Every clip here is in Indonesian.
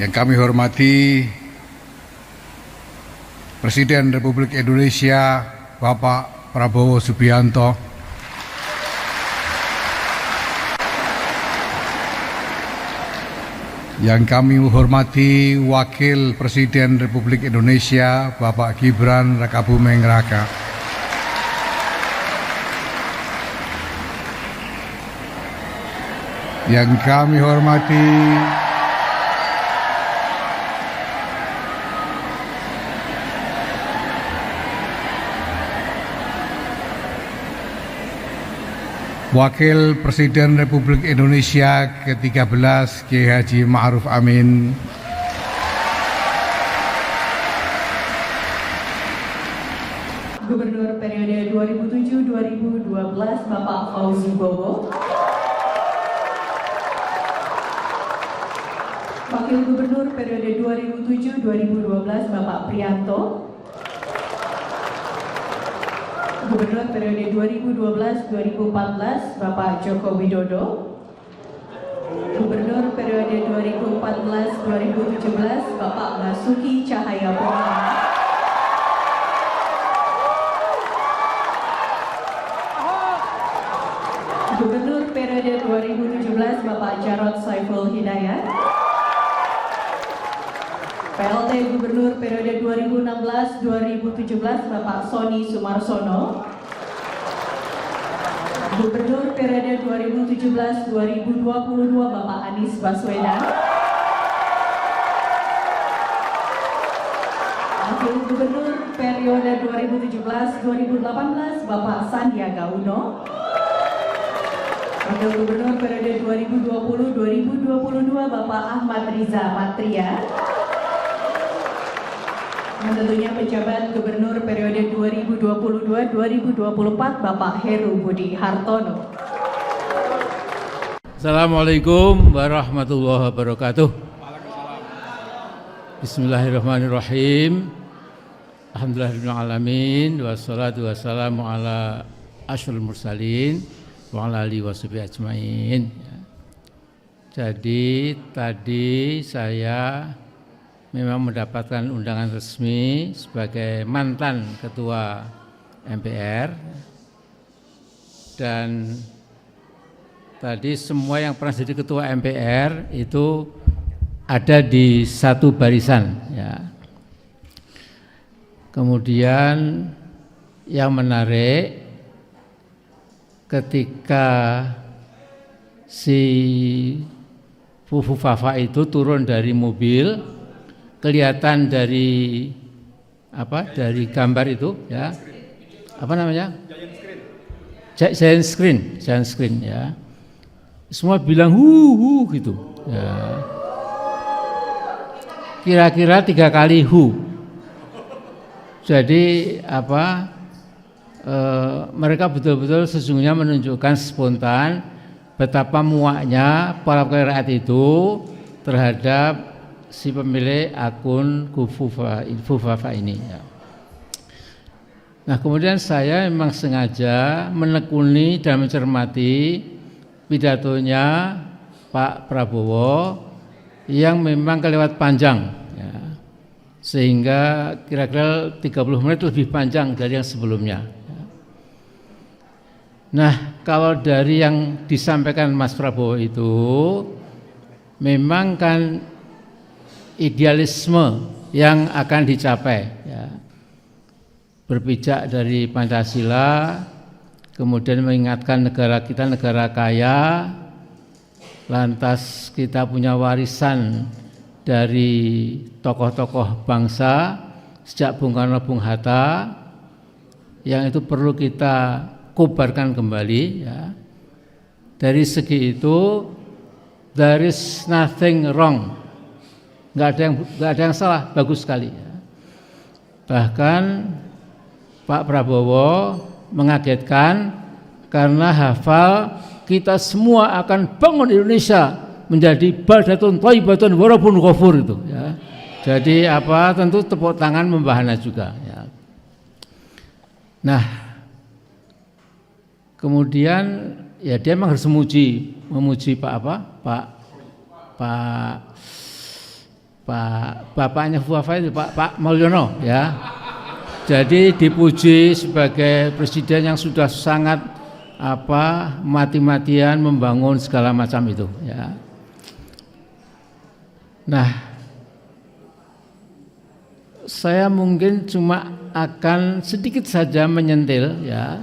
Yang kami hormati Presiden Republik Indonesia Bapak Prabowo Subianto, yang kami hormati Wakil Presiden Republik Indonesia Bapak Gibran Rakabuming Raka, yang kami hormati Wakil Presiden Republik Indonesia ke-13 Kiai Haji Ma'ruf Amin, Gubernur periode 2007-2012 Bapak Fauzi Bowo, Wakil Gubernur periode 2007-2012 Bapak Prianto, Gubernur periode 2012-2014 Bapak Joko Widodo, Gubernur periode 2014-2017 Bapak Basuki Cahayapurnama, Gubernur periode 2017 Bapak Jarod Saiful Hidayat, PLT Gubernur periode 2016-2017 Bapak Sony Sumarsono, Gubernur periode 2017-2022 Bapak Anies Baswedan, Wakil Gubernur periode 2017-2018 Bapak Sandiaga Uno, Wakil Gubernur periode 2020-2022 Bapak Ahmad Riza Matria, dan tentunya penjabat Gubernur periode 2022-2024 Bapak Heru Budi Hartono. Assalamualaikum warahmatullahi wabarakatuh. Bismillahirrahmanirrahim. Alhamdulillahirrahmanirrahim. Wassalatu wassalamu ala asyrul mursalin wa ala alihi washabihi ajmain. Jadi tadi saya memang mendapatkan undangan resmi sebagai mantan Ketua MPR, dan tadi semua yang pernah jadi Ketua MPR itu ada di satu barisan, ya. Kemudian yang menarik, ketika si Fufu Fafa itu turun dari mobil, kelihatan dari dari gambar itu, ya, apa namanya, giant screen, ya, semua bilang hu gitu, ya. Kira-kira 3 kali hu. Jadi mereka betul-betul sesungguhnya menunjukkan spontan betapa muaknya para rakyat itu terhadap si pemilik akun Fufafa ini, ya. Nah, kemudian saya memang sengaja menekuni dan mencermati pidatonya Pak Prabowo yang memang kelewat panjang, ya, sehingga kira-kira 30 menit lebih panjang dari yang sebelumnya. Nah, kalau dari yang disampaikan Mas Prabowo itu memang kan idealisme yang akan dicapai, ya. Berpijak dari Pancasila, kemudian mengingatkan negara kita negara kaya, lantas kita punya warisan dari tokoh-tokoh bangsa sejak Bung Karno, Bung Hatta, yang itu perlu kita kobarkan kembali, ya. Dari segi itu there is nothing wrong, nggak ada yang salah, bagus sekali, ya. Bahkan Pak Prabowo mengagetkan karena hafal kita semua akan bangun Indonesia menjadi baldatun thayyibatun wa rabbun ghafur itu, ya. Jadi tentu tepuk tangan membahana juga, ya. Nah, kemudian ya dia memang harus memuji Pak bapaknya Bu Wafa itu Pak Mulyono ya. Jadi dipuji sebagai presiden yang sudah sangat mati-matian membangun segala macam itu ya. Nah, saya mungkin cuma akan sedikit saja menyentil ya.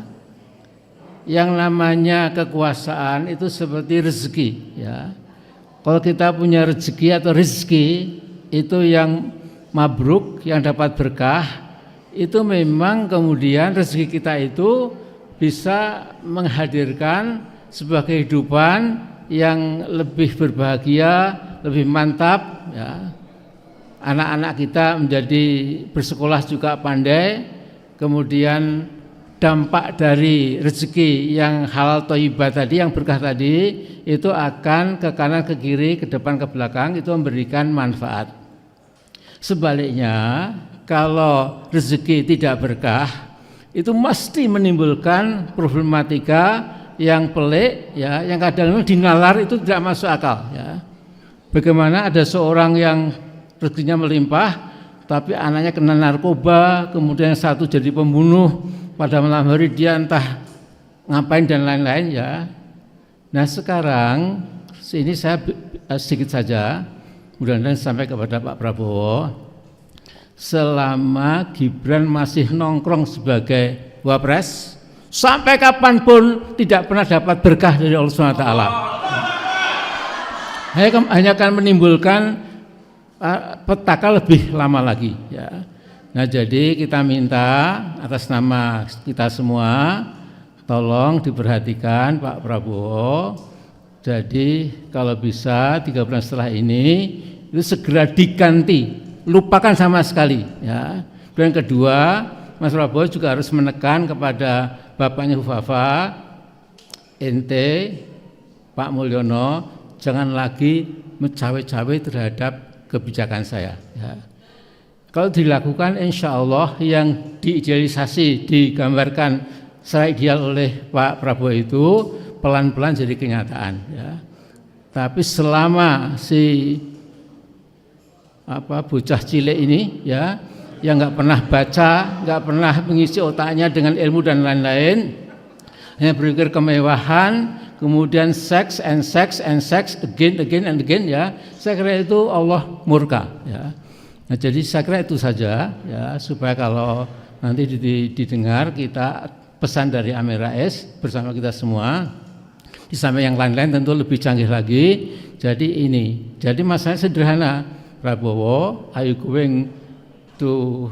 Yang namanya kekuasaan itu seperti rezeki ya. Kalau kita punya rezeki atau rezeki itu yang mabruk, yang dapat berkah, itu memang kemudian rezeki kita itu bisa menghadirkan sebuah kehidupan yang lebih berbahagia, lebih mantap ya. Anak-anak kita menjadi bersekolah juga pandai, kemudian dampak dari rezeki yang halal thayyibah tadi, yang berkah tadi, itu akan ke kanan, ke kiri, ke depan, ke belakang, itu memberikan manfaat. Sebaliknya, kalau rezeki tidak berkah, itu mesti menimbulkan problematika yang pelik, ya, yang kadang dinalar itu tidak masuk akal. Ya. Bagaimana ada seorang yang rezekinya melimpah, tapi anaknya kena narkoba, kemudian satu jadi pembunuh, pada malam hari dia entah ngapain dan lain-lain ya. Nah sekarang ini saya sedikit saja, mudah-mudahan sampai kepada Pak Prabowo, selama Gibran masih nongkrong sebagai Wapres, sampai kapanpun tidak pernah dapat berkah dari Allah SWT. Hanya akan menimbulkan petaka lebih lama lagi ya. Nah jadi kita minta atas nama kita semua, tolong diperhatikan Pak Prabowo. Jadi kalau bisa 3 bulan setelah ini itu segera diganti, lupakan sama sekali ya. Dan kedua, Mas Prabowo juga harus menekan kepada bapaknya Bu Wafa, ente Pak Mulyono jangan lagi mencawe-cawe terhadap kebijakan saya ya. Kalau dilakukan insya Allah yang diidealisasi, digambarkan secara ideal oleh Pak Prabowo itu pelan-pelan jadi kenyataan ya. Tapi selama si bocah cilik ini ya, yang nggak pernah baca, nggak pernah mengisi otaknya dengan ilmu dan lain-lain, hanya berpikir kemewahan, kemudian seks and sex again and again ya, saya kira itu Allah murka ya. Nah jadi saya kira itu saja ya, supaya kalau nanti didengar kita pesan dari Amin Rais bersama kita semua, di samping yang lain-lain tentu lebih canggih lagi. Jadi ini, jadi masalahnya sederhana, Prabowo, are you going to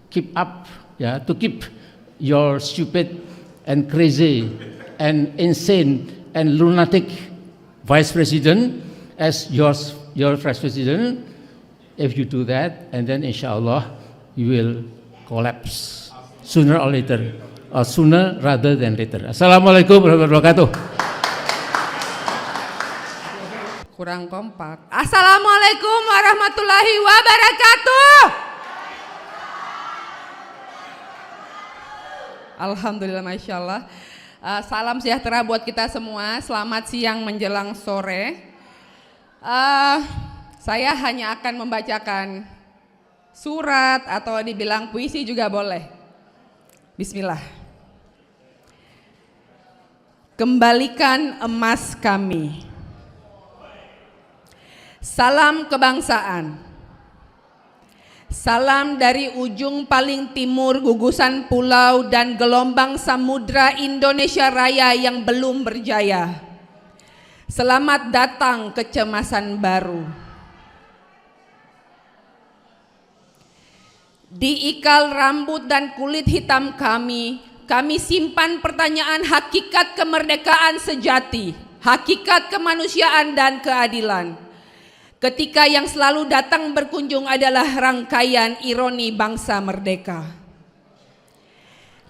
keep up ya, to keep your stupid and crazy and insane and lunatic vice president as your vice president? If you do that, and then insyaAllah you will collapse sooner or later, or sooner rather than later. Assalamualaikum warahmatullahi wabarakatuh. Kurang kompak. Assalamualaikum warahmatullahi wabarakatuh. Alhamdulillah, Masya Allah. Salam sejahtera buat kita semua. Selamat siang menjelang sore. Saya hanya akan membacakan surat atau dibilang puisi juga boleh. Bismillah. Kembalikan emas kami. Salam kebangsaan. Salam dari ujung paling timur gugusan pulau dan gelombang samudra Indonesia Raya yang belum berjaya. Selamat datang kecemasan baru. Di ikal rambut dan kulit hitam kami simpan pertanyaan hakikat kemerdekaan sejati, hakikat kemanusiaan dan keadilan. Ketika yang selalu datang berkunjung adalah rangkaian ironi bangsa merdeka.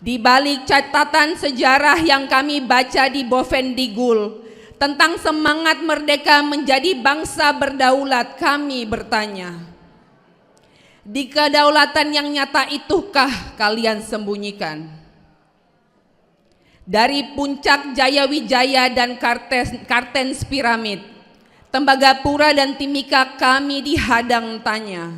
Di balik catatan sejarah yang kami baca di Bovendigul tentang semangat merdeka menjadi bangsa berdaulat, kami bertanya, di kedaulatan yang nyata itukah kalian sembunyikan? Dari puncak Jaya Wijaya dan Kartens piramid, Tembagapura dan Timika kami dihadang tanya,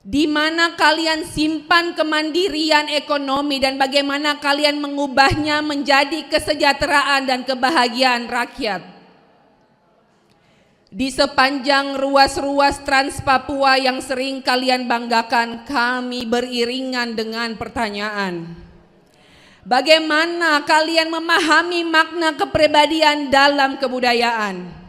di mana kalian simpan kemandirian ekonomi dan bagaimana kalian mengubahnya menjadi kesejahteraan dan kebahagiaan rakyat? Di sepanjang ruas-ruas Trans Papua yang sering kalian banggakan, kami beriringan dengan pertanyaan. Bagaimana kalian memahami makna kepribadian dalam kebudayaan?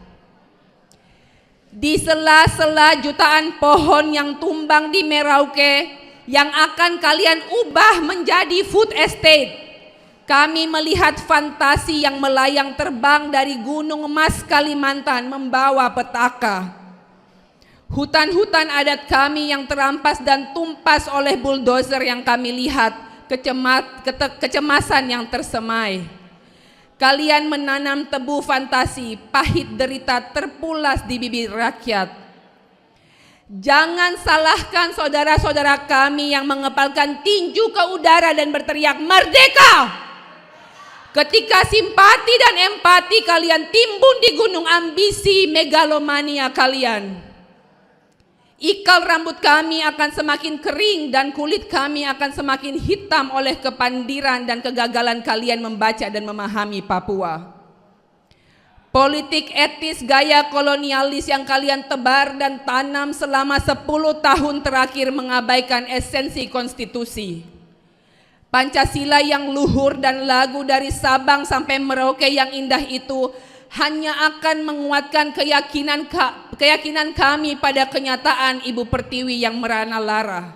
Di sela-sela jutaan pohon yang tumbang di Merauke yang akan kalian ubah menjadi food estate, kami melihat fantasi yang melayang terbang dari Gunung Emas Kalimantan membawa petaka. Hutan-hutan adat kami yang terampas dan tumpas oleh bulldozer yang kami lihat, kecemasan yang tersemai. Kalian menanam tebu fantasi, pahit derita terpulas di bibir rakyat. Jangan salahkan saudara-saudara kami yang mengepalkan tinju ke udara dan berteriak merdeka, ketika simpati dan empati kalian timbun di gunung ambisi megalomania kalian. Ikal rambut kami akan semakin kering dan kulit kami akan semakin hitam oleh kepandiran dan kegagalan kalian membaca dan memahami Papua. Politik etis gaya kolonialis yang kalian tebar dan tanam selama 10 tahun terakhir mengabaikan esensi konstitusi. Pancasila yang luhur dan lagu dari Sabang sampai Merauke yang indah itu hanya akan menguatkan keyakinan kami pada kenyataan Ibu Pertiwi yang merana lara.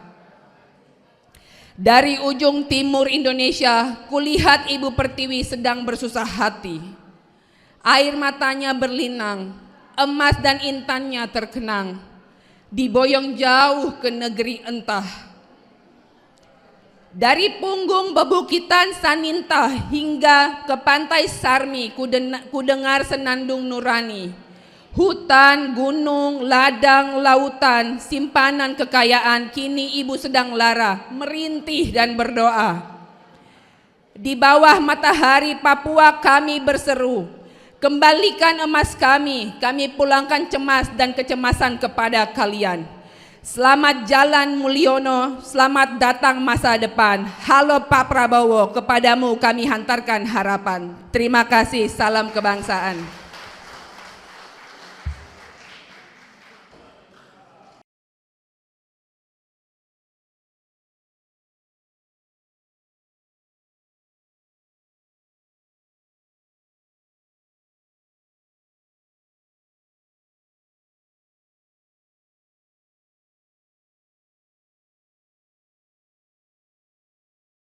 Dari ujung timur Indonesia, kulihat Ibu Pertiwi sedang bersusah hati. Air matanya berlinang, emas dan intannya terkenang, diboyong jauh ke negeri entah. Dari punggung bebukitan Saninta hingga ke pantai Sarmi, ku dengar senandung nurani. Hutan, gunung, ladang, lautan, simpanan kekayaan, kini ibu sedang lara, merintih dan berdoa. Di bawah matahari Papua kami berseru, kembalikan emas kami pulangkan cemas dan kecemasan kepada kalian. Selamat jalan Mulyono, selamat datang masa depan. Halo Pak Prabowo, kepadamu kami hantarkan harapan. Terima kasih, salam kebangsaan.